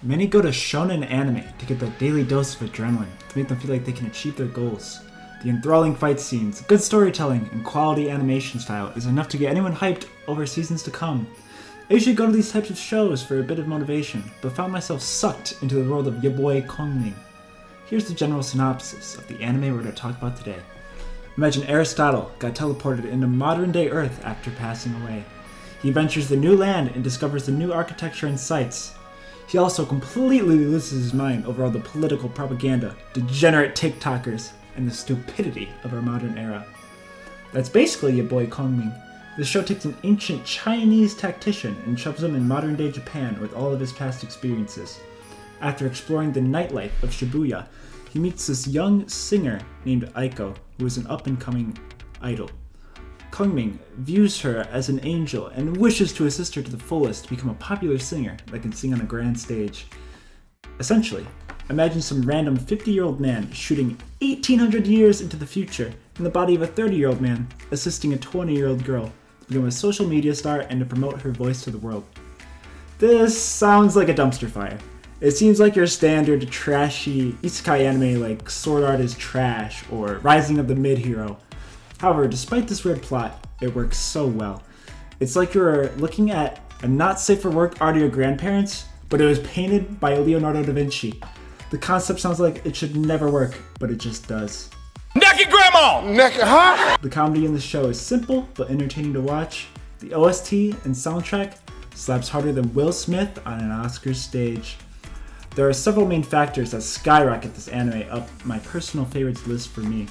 Many go to shonen anime to get that daily dose of adrenaline to make them feel like they can achieve their goals. The enthralling fight scenes, good storytelling, and quality animation style is enough to get anyone hyped over seasons to come. I usually go to these types of shows for a bit of motivation, but found myself sucked into the world of Boi Kongming. Here's the general synopsis of the anime we're going to talk about today. Imagine Aristotle got teleported into modern-day Earth after passing away. He ventures the new land and discovers the new architecture and sights. He also completely loses his mind over all the political propaganda, degenerate TikTokers, and the stupidity of our modern era. That's basically Boi Kongming. The show takes an ancient Chinese tactician and shoves him in modern-day Japan with all of his past experiences. After exploring the nightlife of Shibuya, he meets this young singer named Aiko, who is an up-and-coming idol. Kongming views her as an angel and wishes to assist her to the fullest to become a popular singer that can sing on a grand stage. Essentially, imagine some random 50-year-old man shooting 1800 years into the future in the body of a 30-year-old man assisting a 20-year-old girl to become a social media star and to promote her voice to the world. This sounds like a dumpster fire. It seems like your standard trashy isekai anime like Sword Art is Trash or Rising of the Mid-Hero. However, despite this weird plot, it works so well. It's like you're looking at a not safe for work art of your grandparents, but it was painted by Leonardo da Vinci. The concept sounds like it should never work, but it just does. Naked grandma! Naked, huh? The comedy in the show is simple but entertaining to watch. The OST and soundtrack slaps harder than Will Smith on an Oscars stage. There are several main factors that skyrocket this anime up my personal favorites list for me.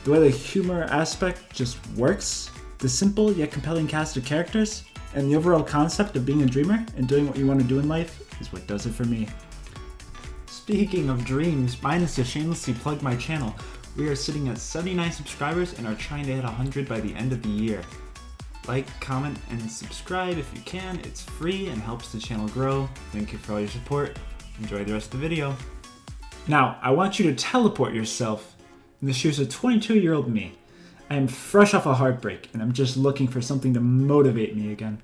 The way the humor aspect just works, the simple yet compelling cast of characters, and the overall concept of being a dreamer and doing what you want to do in life is what does it for me. Speaking of dreams, mine is to shamelessly plug my channel. We are sitting at 79 subscribers and are trying to hit 100 by the end of the year. Like, comment, and subscribe if you can. It's free and helps the channel grow. Thank you for all your support. Enjoy the rest of the video. Now, I want you to teleport yourself in the shoes of 22-year-old me. I am fresh off a heartbreak and I'm just looking for something to motivate me again.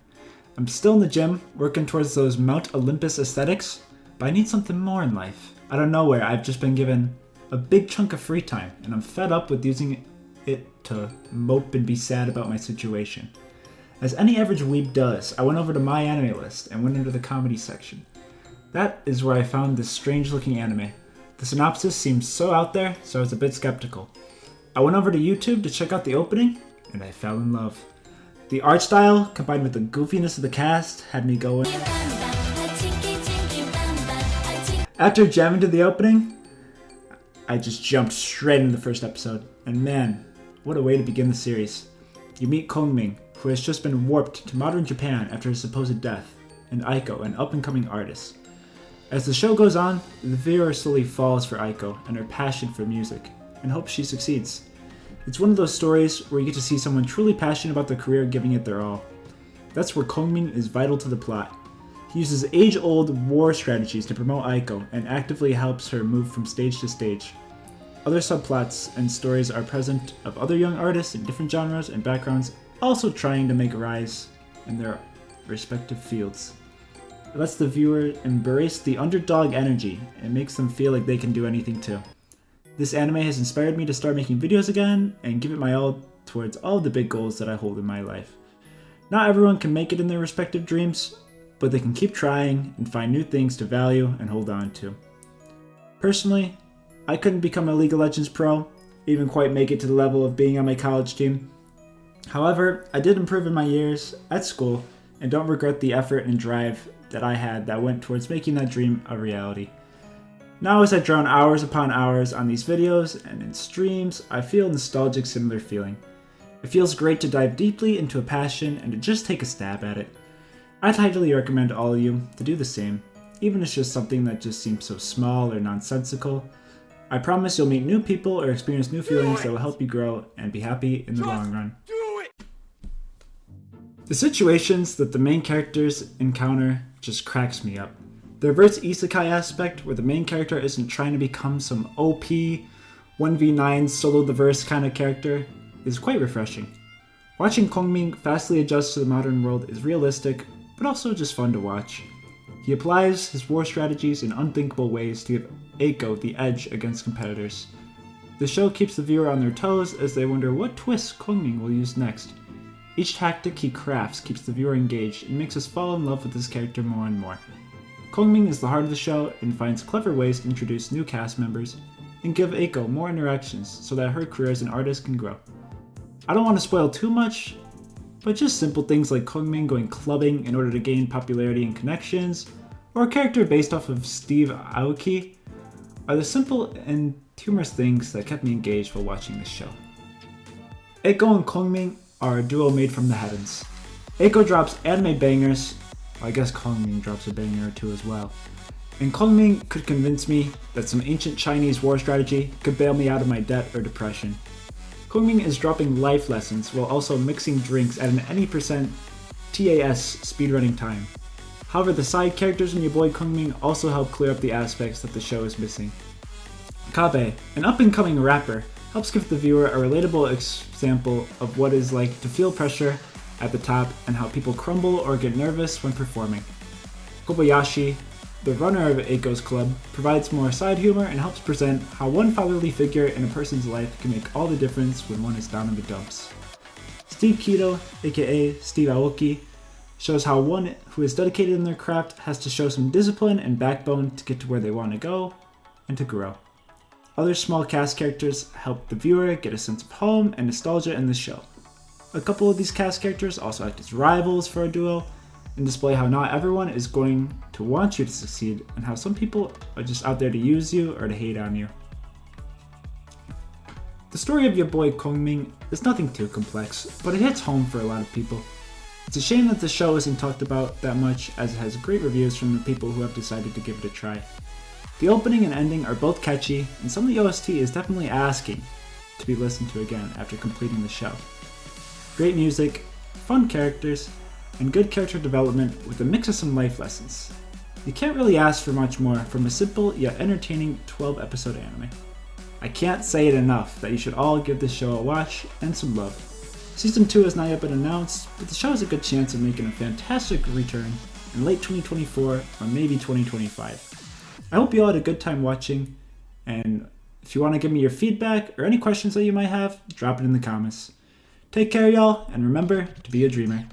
I'm still in the gym, working towards those Mount Olympus aesthetics, but I need something more in life. Out of nowhere, I've just been given a big chunk of free time and I'm fed up with using it to mope and be sad about my situation. As any average weeb does, I went over to my anime list and went into the comedy section. That is where I found this strange looking anime. The synopsis seemed so out there, so I was a bit skeptical. I went over to YouTube to check out the opening, and I fell in love. The art style, combined with the goofiness of the cast, had me going. After jamming to the opening, I just jumped straight into the first episode, and man, what a way to begin the series. You meet Kongming, who has just been warped to modern Japan after his supposed death, and Aiko, an up-and-coming artist. As the show goes on, the viewer slowly falls for Aiko and her passion for music, and hopes she succeeds. It's one of those stories where you get to see someone truly passionate about their career giving it their all. That's where Kongming is vital to the plot. He uses age-old war strategies to promote Aiko and actively helps her move from stage to stage. Other subplots and stories are present of other young artists in different genres and backgrounds also trying to make a rise in their respective fields. It lets the viewer embrace the underdog energy and makes them feel like they can do anything too. This anime has inspired me to start making videos again and give it my all towards all the big goals that I hold in my life. Not everyone can make it in their respective dreams, but they can keep trying and find new things to value and hold on to. Personally, I couldn't become a League of Legends pro, even quite make it to the level of being on my college team. However, I did improve in my years at school and don't regret the effort and drive that I had that went towards making that dream a reality. Now as I drown hours upon hours on these videos and in streams, I feel a nostalgic similar feeling. It feels great to dive deeply into a passion and to just take a stab at it. I'd highly recommend all of you to do the same, even if it's just something that just seems so small or nonsensical. I promise you'll meet new people or experience new feelings that will help you grow and be happy in the long run. The situations that the main characters encounter just cracks me up. The reverse isekai aspect, where the main character isn't trying to become some OP 1v9 solo the verse kind of character, is quite refreshing. Watching Kongming fastly adjust to the modern world is realistic, but also just fun to watch. He applies his war strategies in unthinkable ways to give Eiko the edge against competitors. The show keeps the viewer on their toes as they wonder what twists Kongming will use next. Each tactic he crafts keeps the viewer engaged and makes us fall in love with his character more and more. Kongming is the heart of the show and finds clever ways to introduce new cast members and give Eiko more interactions so that her career as an artist can grow. I don't want to spoil too much, but just simple things like Kongming going clubbing in order to gain popularity and connections, or a character based off of Steve Aoki, are the simple and humorous things that kept me engaged while watching this show. Eiko and Kongming are a duo made from the heavens. Eiko drops anime bangers, I guess Kongming drops a banger or two as well, and Kongming could convince me that some ancient Chinese war strategy could bail me out of my debt or depression. Kongming is dropping life lessons while also mixing drinks at an any percent TAS speedrunning time. However, the side characters in your boy Kongming also help clear up the aspects that the show is missing. Kabe, an up-and-coming rapper, helps give the viewer a relatable example of what it's like to feel pressure at the top and how people crumble or get nervous when performing. Kobayashi, the runner of Eiko's club, provides more side humor and helps present how one fatherly figure in a person's life can make all the difference when one is down in the dumps. Steve Kito, aka Steve Aoki, shows how one who is dedicated in their craft has to show some discipline and backbone to get to where they want to go and to grow. Other small cast characters help the viewer get a sense of home and nostalgia in the show. A couple of these cast characters also act as rivals for a duo and display how not everyone is going to want you to succeed and how some people are just out there to use you or to hate on you. The story of your boy Kongming is nothing too complex, but it hits home for a lot of people. It's a shame that the show isn't talked about that much as it has great reviews from the people who have decided to give it a try. The opening and ending are both catchy, and some of the OST is definitely asking to be listened to again after completing the show. Great music, fun characters, and good character development with a mix of some life lessons. You can't really ask for much more from a simple yet entertaining 12-episode anime. I can't say it enough that you should all give this show a watch and some love. Season 2 has not yet been announced, but the show has a good chance of making a fantastic return in late 2024 or maybe 2025. I hope you all had a good time watching, and if you want to give me your feedback or any questions that you might have, drop it in the comments. Take care, y'all, and remember to be a dreamer.